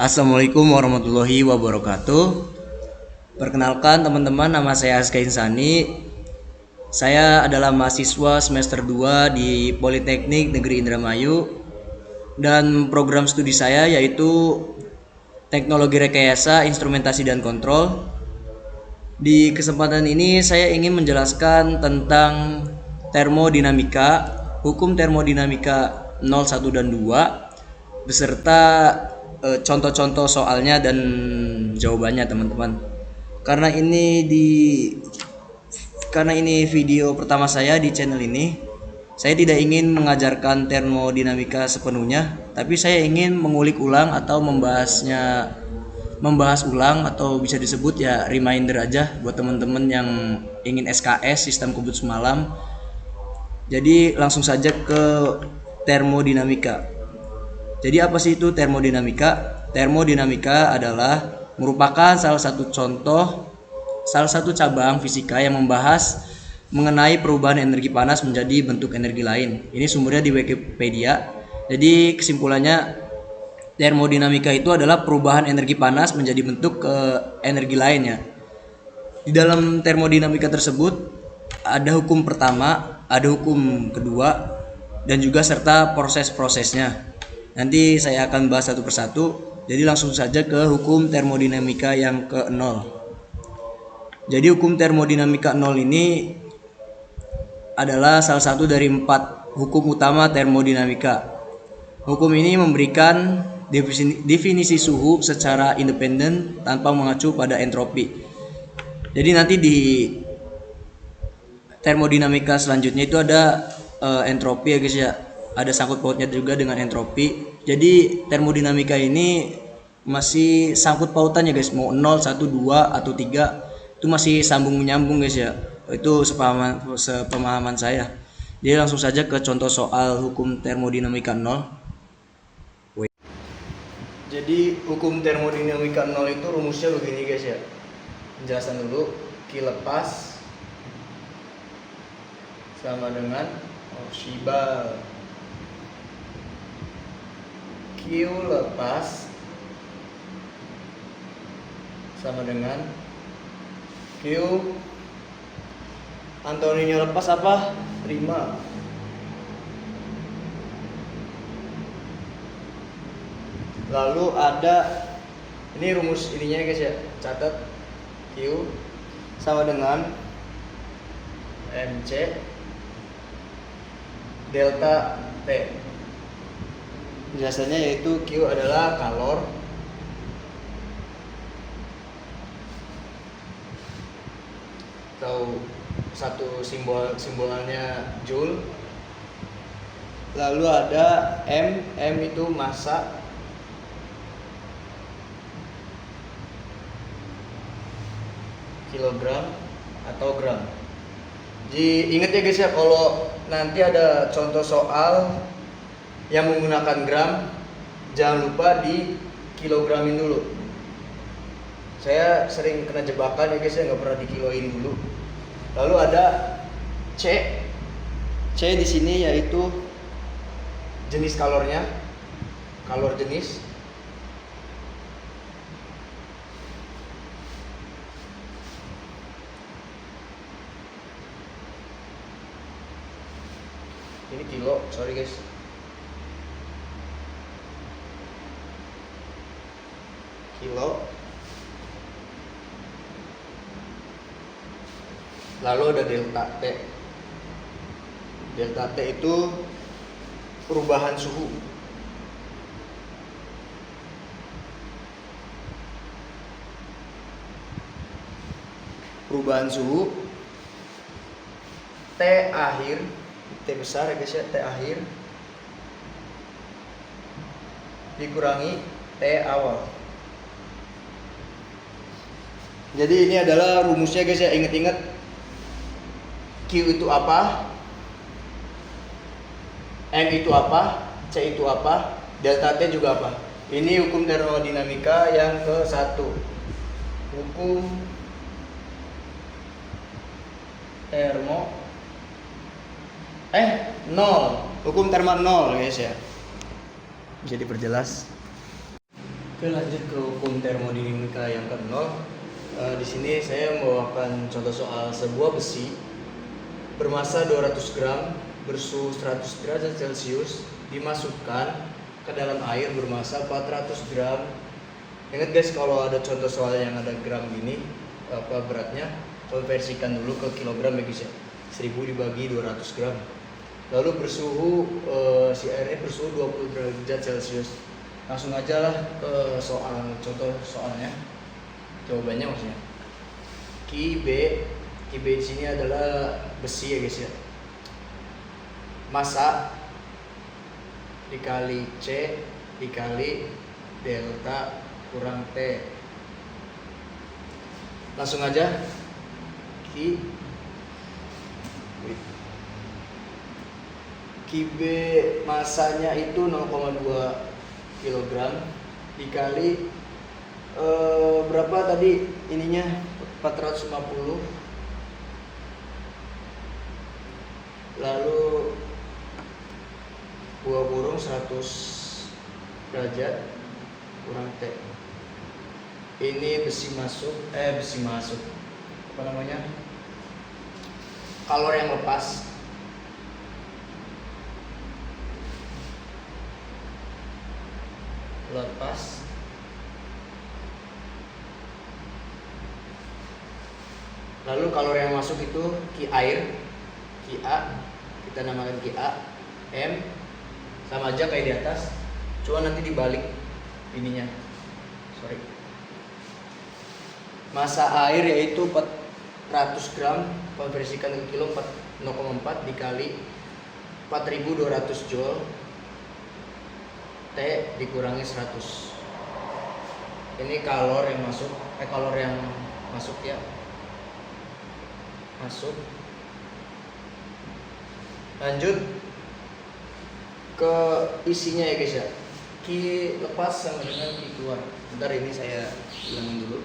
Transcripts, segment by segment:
Assalamualaikum warahmatullahi wabarakatuh. Perkenalkan teman-teman, nama saya Azka Insani. Saya adalah mahasiswa semester 2 di Politeknik Negeri Indramayu dan program studi saya yaitu Teknologi Rekayasa, Instrumentasi dan Kontrol. Di kesempatan ini saya ingin menjelaskan tentang termodinamika, hukum termodinamika 01 dan 2 beserta contoh-contoh soalnya dan jawabannya teman-teman. Karena ini di karena ini video pertama saya di channel ini, saya tidak ingin mengajarkan termodinamika sepenuhnya, tapi saya ingin mengulik ulang atau membahas ulang atau bisa disebut ya reminder aja buat teman-teman yang ingin SKS sistem kebut semalam. Jadi langsung saja ke termodinamika. Jadi apa sih itu termodinamika? Termodinamika adalah merupakan salah satu cabang fisika yang membahas mengenai perubahan energi panas menjadi bentuk energi lain. Ini sumbernya di Wikipedia. Jadi kesimpulannya termodinamika itu adalah perubahan energi panas menjadi bentuk energi lainnya. Di dalam termodinamika tersebut ada hukum pertama, ada hukum kedua, dan juga serta proses-prosesnya. Nanti saya akan bahas satu persatu. Jadi langsung saja ke hukum termodinamika yang ke-0. Jadi hukum termodinamika 0 ini adalah salah satu dari 4 hukum utama termodinamika. Hukum ini memberikan definisi suhu secara independen tanpa mengacu pada entropi. Jadi nanti di termodinamika selanjutnya itu ada entropi ya guys ya. Ada sangkut pautnya juga dengan entropi. Jadi termodinamika ini masih sangkut pautan ya guys. Mau 0, 1, 2 atau 3 itu masih sambung menyambung guys ya. Itu sepemahaman saya. Jadi langsung saja ke contoh soal hukum termodinamika 0. Jadi hukum termodinamika 0 itu rumusnya begini guys ya. Penjelasan dulu. Q lepas sama dengan Shibal. Q lepas sama dengan Q Antoninya lepas apa? Prima. Lalu ada ini rumus ininya guys ya. Catat Q sama dengan MC delta T. Biasanya yaitu Q adalah kalor atau satu simbolnya joule. Lalu ada M itu massa. Kilogram atau gram. Jadi ingat ya guys ya, kalau nanti ada contoh soal yang menggunakan gram, jangan lupa di kilogramin dulu. Saya sering kena jebakan ya guys ya, nggak pernah dikiloin dulu. Lalu ada C di sini yaitu jenis kalornya, kalor jenis. Ini kilo, sorry guys. Kilo. Lalu ada delta T. Delta T itu perubahan suhu. Perubahan suhu T akhir, T besar ya guys ya, T akhir dikurangi T awal. Jadi ini adalah rumusnya guys ya, ingat-ingat. Q itu apa, M itu apa, C itu apa, delta T juga apa. Ini hukum termodinamika yang ke-1. Hukum nol. Hukum terma 0 guys ya. Bisa diperjelas. Oke, lanjut ke hukum termodinamika yang ke-0. Di sini saya membawakan contoh soal sebuah besi bermasa 200 gram bersuhu 100 derajat Celcius dimasukkan ke dalam air bermasa 400 gram. Ingat guys, kalau ada contoh soal yang ada gram gini, apa beratnya, konversikan dulu ke kilogram ya guys ya. 1000 dibagi 200 gram. Lalu bersuhu si airnya bersuhu 20 derajat Celcius. Langsung aja lah ke soal, contoh soalnya, jawabannya maksudnya. Ki B di sini adalah besi ya guys ya. Massa dikali C dikali delta kurang T. Langsung aja Ki B masanya itu 0,2 kg dikali berapa tadi ininya 450, lalu buah burung 100 derajat kurang T. Ini besi masuk apa namanya, kalor yang lepas. Lalu kalori yang masuk itu Ki air, Ki A, kita namakan Ki A, M sama aja kayak di atas, cuma nanti dibalik ininya. Massa air yaitu 400 gram konversikan ke kilo 0,4 dikali 4200 joule T dikurangi 100. Ini kalor yang masuk, ya. Masuk. Lanjut ke isinya ya guys ya. Ki lepas sama dengan Ki keluar. Bentar, ini saya hilangin dulu.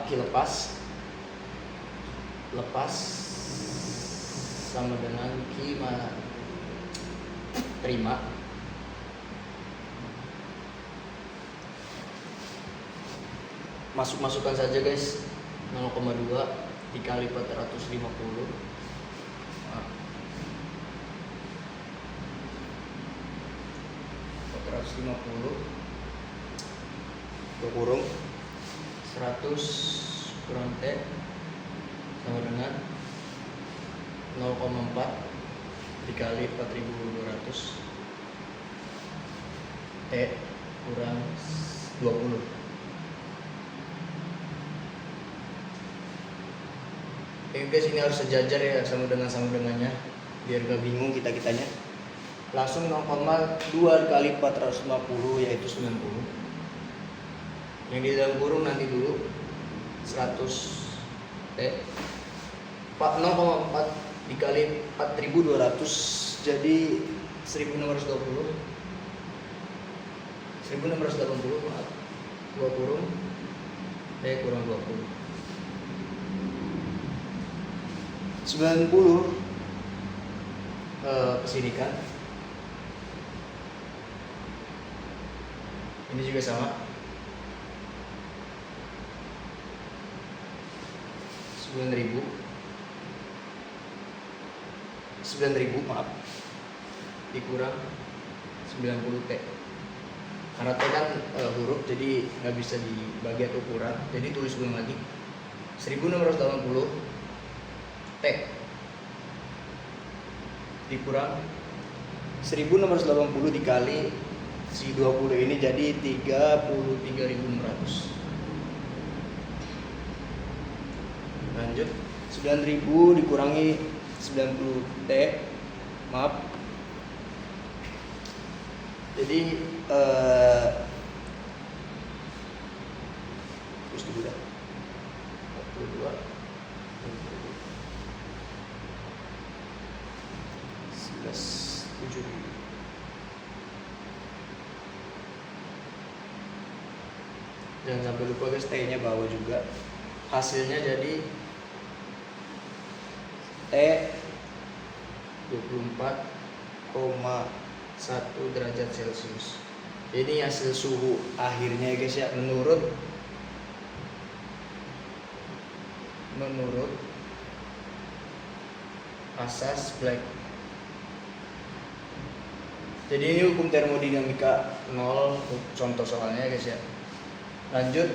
Ki lepas sama dengan Ki terima masukkan saja guys, 0,2 dikali 450 kurung 100 kurang T sama dengan 0,4 dikali 4200 T kurang 20. Guys, ini harus sejajar ya sama dengannya biar gak bingung kitanya. Langsung 0,2 kali 450 yaitu 90. Yang di dalam kurung nanti dulu 100 T 0,4 dikali 4200 jadi 1680 maaf, 2 kurung T kurang 20 90 kesini kan. Ini juga sama 9000 maaf dikurang 90 T. Karena T kan huruf jadi nggak bisa dibagi atau kurang, jadi tulis ulang lagi 1680 T dikurang 1680 dikali si 20 ini jadi 33.600. Lanjut 9000 dikurangi 90 T maaf, jadi terus dulu dah 42 7. Jangan sampai lupa guys, T-nya bawah juga. Hasilnya jadi T 24,1 derajat Celcius. Ini hasil suhu akhirnya ya guys ya, menurut asas Planck. Jadi ini hukum termodinamika 0 contoh soalnya guys ya. Lanjut.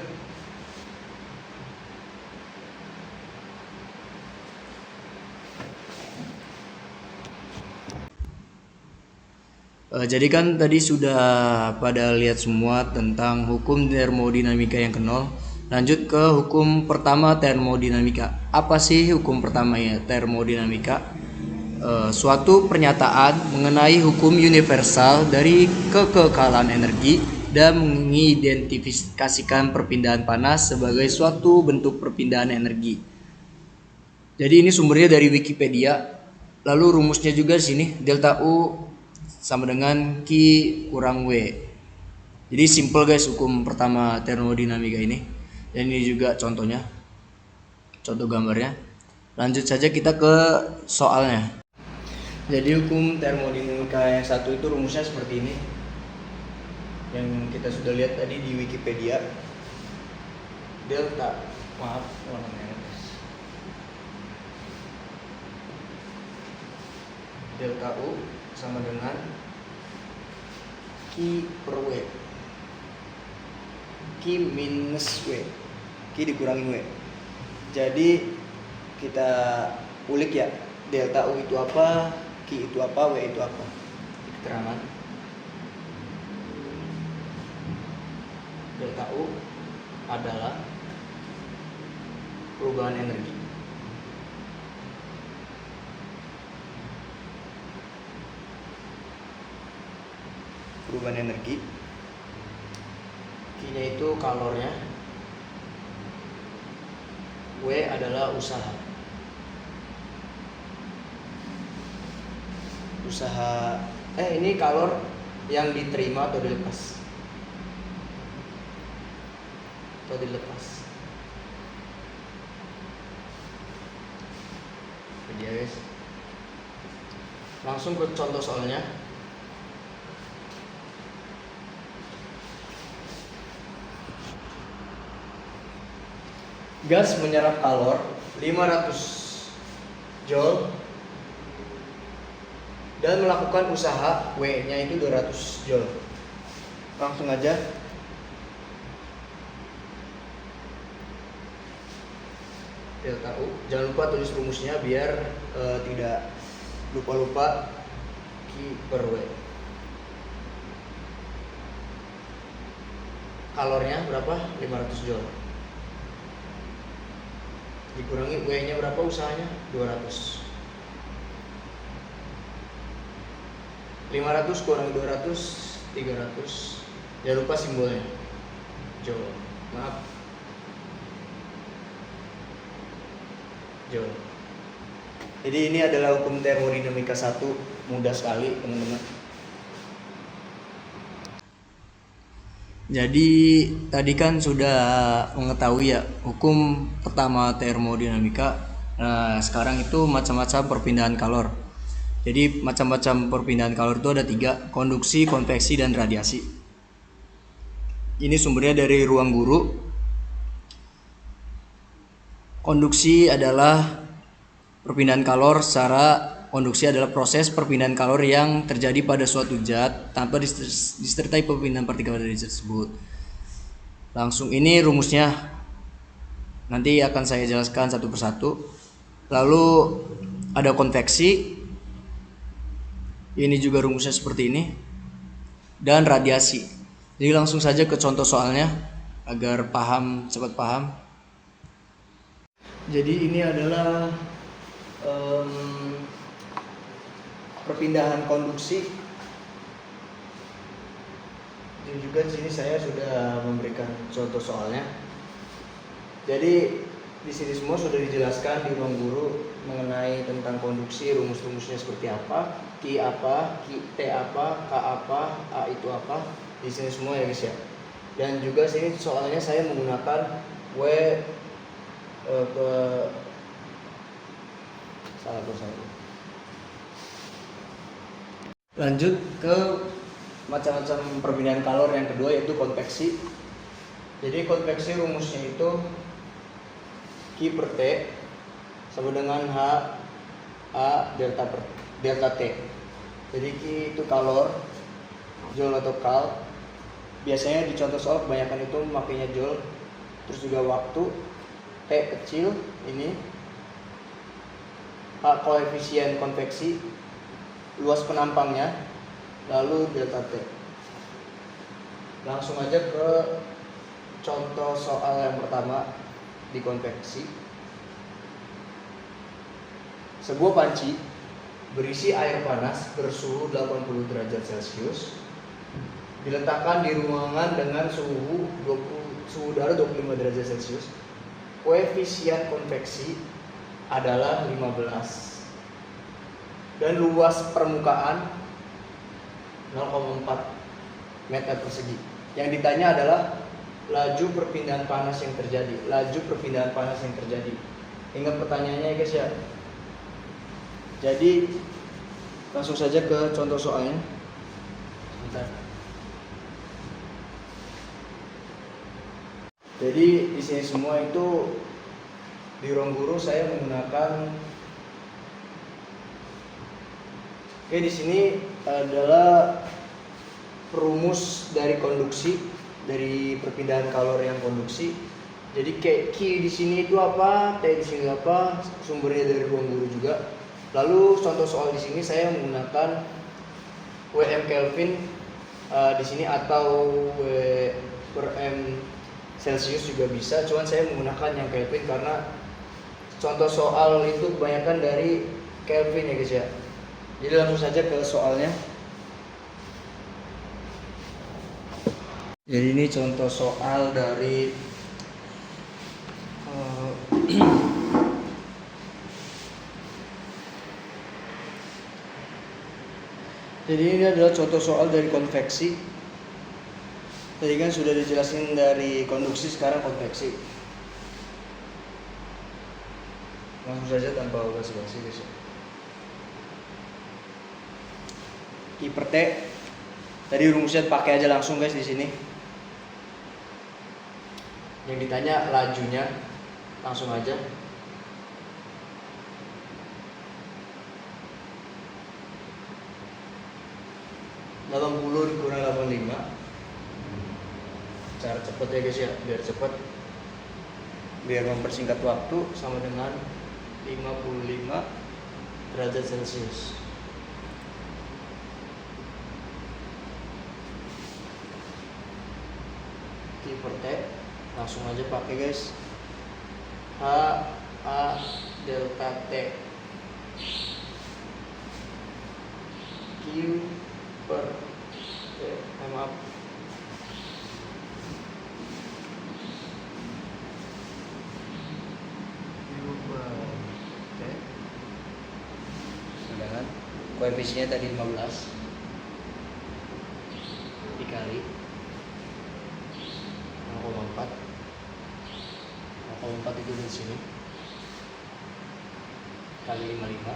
Jadi kan tadi sudah pada lihat semua tentang hukum termodinamika yang ke-0. Lanjut ke hukum pertama termodinamika. Apa sih hukum pertamanya termodinamika? Suatu pernyataan mengenai hukum universal dari kekekalan energi dan mengidentifikasikan perpindahan panas sebagai suatu bentuk perpindahan energi. Jadi ini sumbernya dari Wikipedia. Lalu rumusnya juga di sini, delta U sama dengan Q kurang W. Jadi simple guys hukum pertama termodinamika ini. Dan ini juga contohnya, contoh gambarnya. Lanjut saja kita ke soalnya. Jadi hukum termodinamika yang satu itu rumusnya seperti ini, yang kita sudah lihat tadi di Wikipedia. Delta, maaf warnanya guys. Delta U sama dengan Q per W. Q minus W. Q dikurangin W. Jadi kita ulik ya, delta U itu apa, Q itu apa, W itu apa. Keterangan. Delta U adalah perubahan energi. Perubahan energi. Q-nya itu kalornya. W adalah usaha. Ini kalor yang diterima atau dilepas. Jadi ya guys, langsung ke contoh soalnya. Gas menyerap kalor 500 Joule dan melakukan usaha W-nya itu 200 Joule. Langsung aja. Delta U. Jangan lupa tulis rumusnya biar tidak lupa-lupa. Q per W. Kalornya berapa? 500 Joule. Dikurangi W-nya berapa, usahanya? 200. 500 kurang 200, 300. Jangan lupa simbolnya. Joule. Maaf. Joule. Jadi ini adalah hukum termodinamika 1. Mudah sekali, teman-teman. Jadi tadi kan sudah mengetahui ya hukum pertama termodinamika. Nah, sekarang itu macam-macam perpindahan kalor. Jadi macam-macam perpindahan kalor itu ada 3, konduksi, konveksi, dan radiasi. Ini sumbernya dari Ruang Guru. Konduksi adalah perpindahan kalor secara konduksi adalah proses perpindahan kalor yang terjadi pada suatu zat tanpa disertai perpindahan partikel dari zat tersebut. Langsung ini rumusnya nanti akan saya jelaskan satu persatu. Lalu ada konveksi. Ini juga rumusnya seperti ini. Dan radiasi. Jadi langsung saja ke contoh soalnya agar cepat paham. Jadi ini adalah perpindahan konduksi. Dan juga di sini saya sudah memberikan contoh soalnya. Jadi di sini semua sudah dijelaskan di ruang guru mengenai tentang konduksi, rumus-rumusnya seperti apa, Q apa, T apa, K apa, A itu apa, di sini semua ya guys ya. Dan juga sini soalnya saya menggunakan ke salah. Lanjut ke macam-macam perbedaan kalor yang kedua yaitu konveksi. Jadi konveksi rumusnya itu Q per T sama dengan H A delta T. Jadi Q itu kalor, joule atau kal. Biasanya di contoh soal kebanyakan itu memakainya joule. Terus juga waktu, T kecil ini, H koefisien konveksi, luas penampangnya, lalu delta T. Langsung aja ke contoh soal yang pertama di konveksi. Sebuah panci berisi air panas bersuhu 80 derajat Celcius diletakkan di ruangan dengan suhu udara 25 derajat Celcius. Koefisien konveksi adalah 15 dan luas permukaan 0,4 meter persegi. Yang ditanya adalah laju perpindahan panas yang terjadi. Ingat pertanyaannya ya guys ya. Jadi langsung saja ke contoh soalnya. Sebentar. Jadi di sini semua itu di ruang guru saya menggunakan. Oke, di sini adalah rumus dari konduksi, dari perpindahan kalor yang konduksi. Jadi Q di sini itu apa, T di sini apa, sumbernya dari ruang guru juga. Lalu contoh soal di sini saya menggunakan Wm Kelvin di sini atau W per M Celsius juga bisa, cuman saya menggunakan yang Kelvin karena contoh soal itu kebanyakan dari Kelvin ya guys ya. Jadi langsung saja ke soalnya. Jadi ini contoh soal dari jadi ini adalah contoh soal dari konveksi. Tadi kan sudah dijelasin dari konduksi, sekarang konveksi. Langsung saja tanpa basa-basi guys. Q per T. Tadi rumusnya pakai aja langsung guys di sini. Yang ditanya lajunya, langsung aja. Dalam 80 dikurang 85. Cara cepet ya guys ya, biar cepet, biar mempersingkat waktu, sama dengan 55 derajat Celcius. Q per T langsung aja pakai guys. H A delta T. Q per T, maaf. Sedangkan koefisiennya tadi 15 dikali 0,4. 0,4 itu di sini kali 55.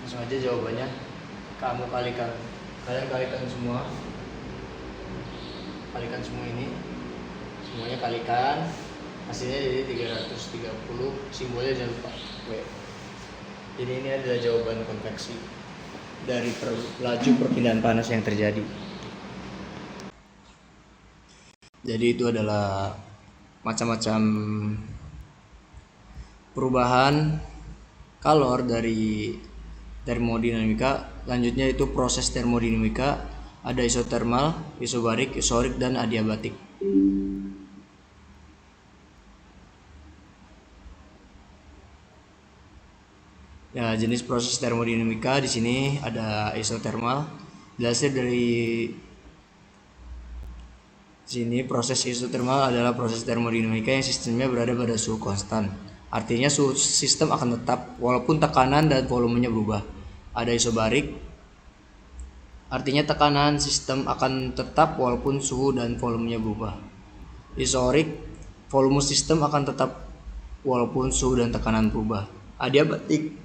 Langsung aja jawabannya kalian kalikan semua ini semuanya, kalikan hasilnya jadi 330, simbolnya jangan lupa W. Jadi ini adalah jawaban konveksi dari laju perpindahan panas yang terjadi. Jadi itu adalah macam-macam perubahan kalor dari termodinamika. Lanjutnya itu proses termodinamika, ada isotermal, isobarik, isorik, dan adiabatik. Ya, jenis proses termodinamika di sini ada isotermal, dihasil dari Sini proses isotermal adalah proses termodinamika yang sistemnya berada pada suhu konstan. Artinya suhu sistem akan tetap walaupun tekanan dan volumenya berubah. Ada isobarik, artinya tekanan sistem akan tetap walaupun suhu dan volumenya berubah. Isorik, volume sistem akan tetap walaupun suhu dan tekanan berubah. Adiabatik,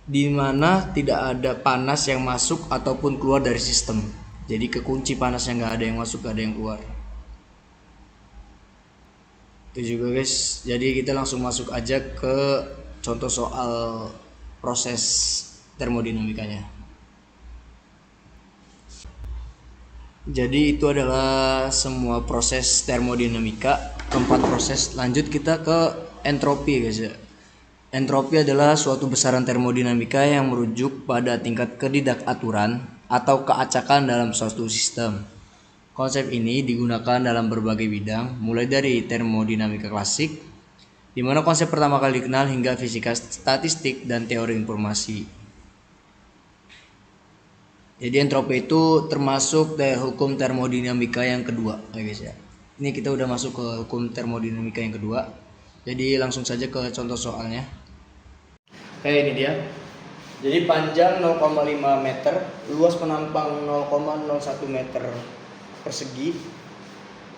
di mana tidak ada panas yang masuk ataupun keluar dari sistem. Jadi kekunci panasnya nggak ada yang masuk, nggak ada yang keluar. Itu juga guys. Jadi kita langsung masuk aja ke contoh soal proses termodinamikanya. Jadi itu adalah semua proses termodinamika, keempat proses. Lanjut kita ke entropi guys ya. Entropi adalah suatu besaran termodinamika yang merujuk pada tingkat ketidakaturan atau keacakan dalam suatu sistem. Konsep ini digunakan dalam berbagai bidang, mulai dari termodinamika klasik, di mana konsep pertama kali dikenal, hingga fisika statistik dan teori informasi. Jadi entropi itu termasuk dari hukum termodinamika yang kedua, ya guys ya. Ini kita udah masuk ke hukum termodinamika yang kedua. Jadi langsung saja ke contoh soalnya. Ini dia. Jadi panjang 0,5 meter, luas penampang 0,01 meter persegi,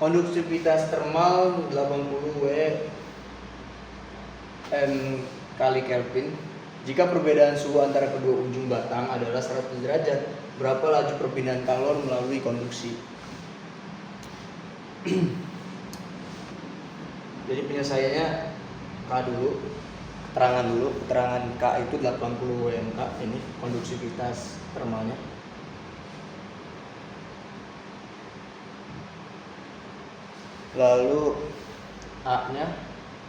konduksivitas termal 80 W M kali Kelvin. Jika perbedaan suhu antara kedua ujung batang adalah 100 derajat, berapa laju perpindahan kalor melalui konduksi? Jadi penyelesaiannya K dulu, keterangan K itu 80 WMK, ini konduksivitas termalnya. Lalu A nya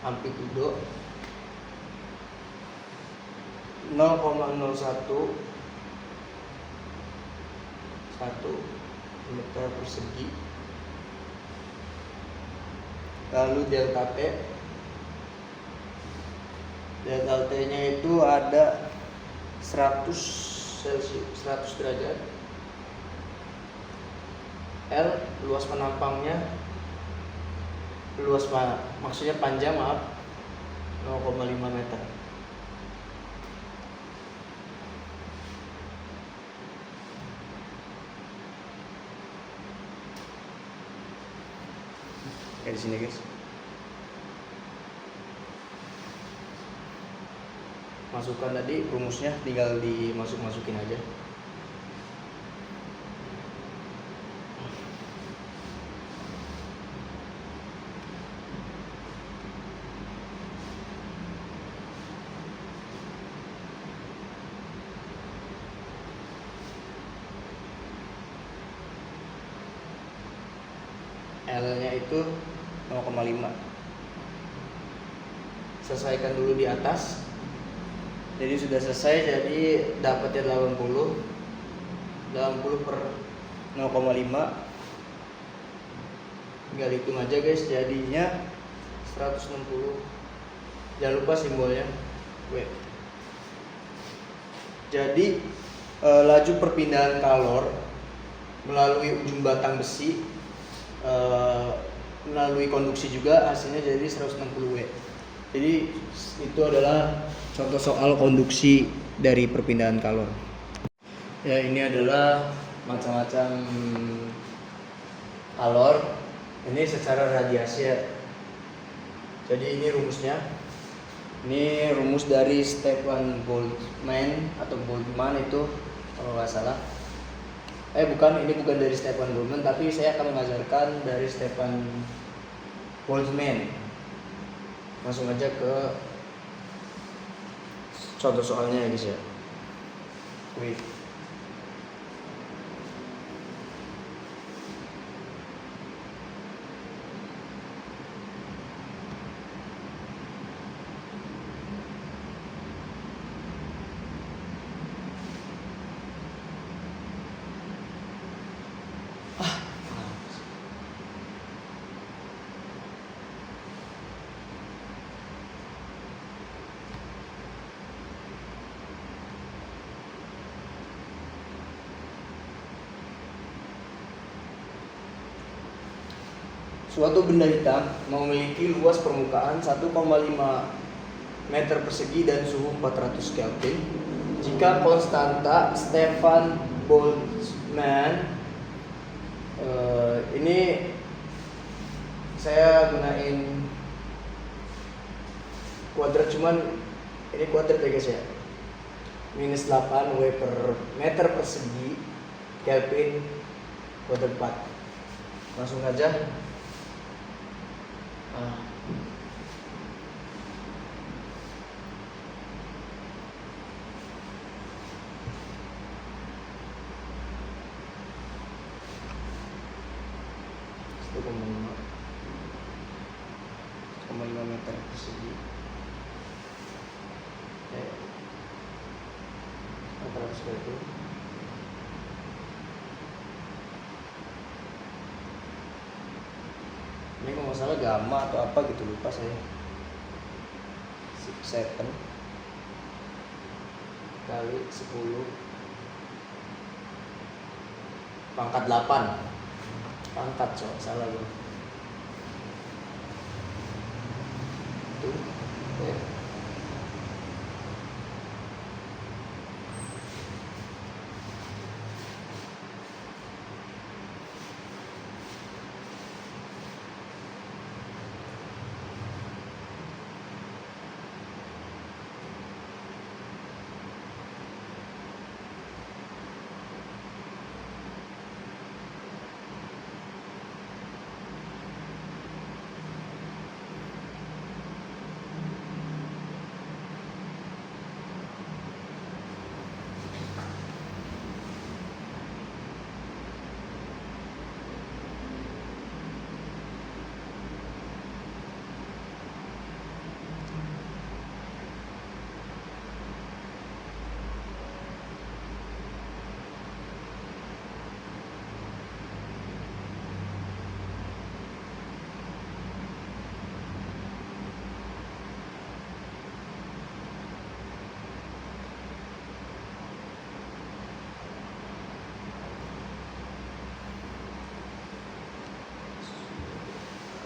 amplitudo 0,01 meter persegi. Lalu delta T nya itu ada 100 derajat. L luas penampangnya, maksudnya panjang 0,5 meter. Kayak di sini guys. Masukkan tadi rumusnya, tinggal dimasukin aja. L-nya itu 0,5. Selesaikan dulu di atas. Jadi sudah selesai, jadi dapatnya 80 per 0,5. Tinggal hitung aja guys, jadinya 160. Jangan lupa simbolnya W. Jadi laju perpindahan kalor melalui ujung batang besi, melalui konduksi juga, hasilnya jadi 160 W. Jadi itu adalah contoh soal konduksi dari perpindahan kalor. Ya, ini adalah macam-macam kalor. Ini secara radiasi ya. Jadi ini rumusnya. Ini rumus dari Stefan Boltzmann atau Boltzmann itu kalau nggak salah. Ini bukan dari Stefan Boltzmann, tapi saya akan mengajarkan dari Stefan Boltzmann. Langsung aja ke contoh soalnya ya guys ya. Wih. Suatu benda hitam memiliki luas permukaan 1,5 meter persegi dan suhu 400 Kelvin jika konstanta Stefan Boltzmann ini saya gunain kuadrat, cuman ini kuadrat ya guys ya, minus 8 W per meter persegi Kelvin kuadrat 4. Langsung aja. Lima meter persegi. Antara seperti itu. Ini kalau nggak salah gamma atau apa gitu, lupa saya. 7 kali 10 pangkat 8 pangkat, salah gue. Tuh, ya.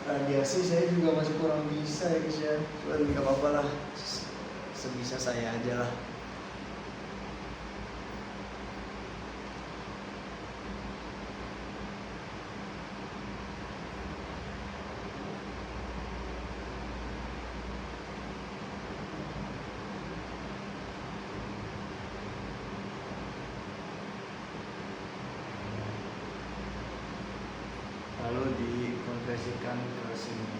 Radiasi saya juga masih kurang bisa ya guys ya, cuman nggak apa-apa lah, sebisa saya aja lah. Lalu dikonversikan ke sini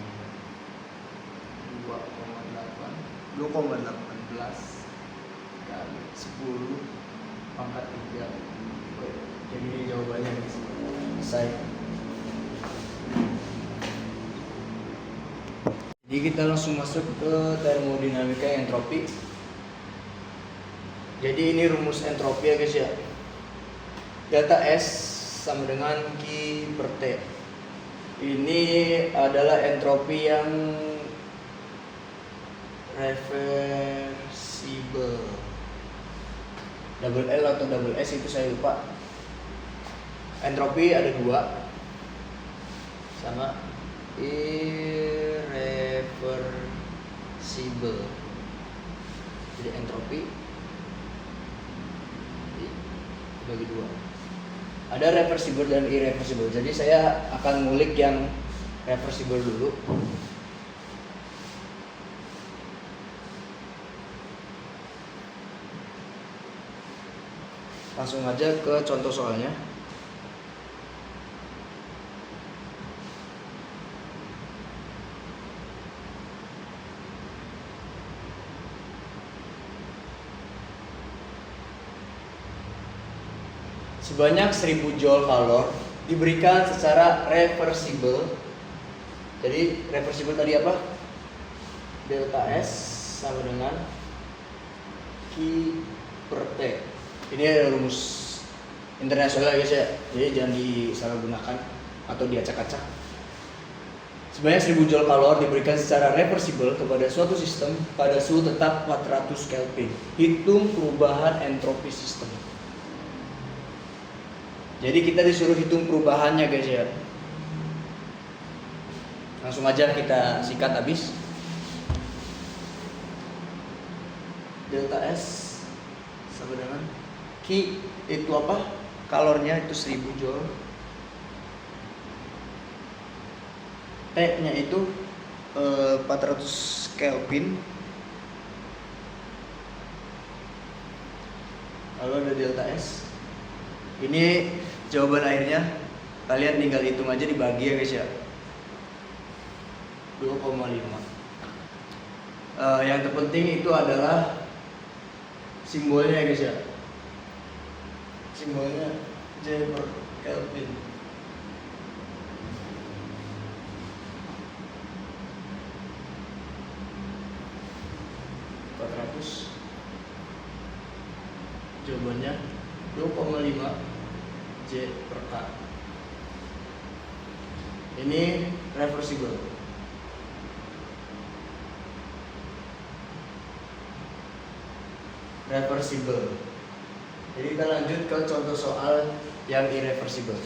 2,18 kali 10 pangkat 3. Jadi ini jawabannya selesai. Jadi kita langsung masuk ke termodinamika entropi. Jadi ini rumus entropi ya guys ya. Delta S sama dengan Q per T. Ini adalah entropi yang reversible. Double L atau double S itu saya lupa. Entropi ada 2 sama irreversible. Jadi entropi dibagi 2. Ada reversible dan irreversible. Jadi saya akan ngulik yang reversible dulu. Langsung aja ke contoh soalnya. Sebanyak 1000 joule kalor diberikan secara reversible. Jadi reversible tadi apa? Delta S sama dengan Q per T. Ini adalah rumus internasional guys ya. Jadi jangan disalahgunakan atau diacak-acak. Sebanyak 1000 joule kalor diberikan secara reversible kepada suatu sistem pada suhu tetap 400 Kelvin. Hitung perubahan entropi sistem. Jadi kita disuruh hitung perubahannya guys ya. Langsung aja kita sikat habis. Delta S sama dengan Q itu apa? Kalornya itu 1000 joule. T-nya itu 400 Kelvin. Lalu ada delta S. Ini jawaban akhirnya. Kalian tinggal hitung aja dibagi ya guys ya. 2,5. Yang terpenting itu adalah simbolnya ya guys ya. Simbolnya J per Kelvin. Jawabannya 2,5 J per K. Ini reversible. Reversible. Jadi kita lanjut ke contoh soal yang irreversible.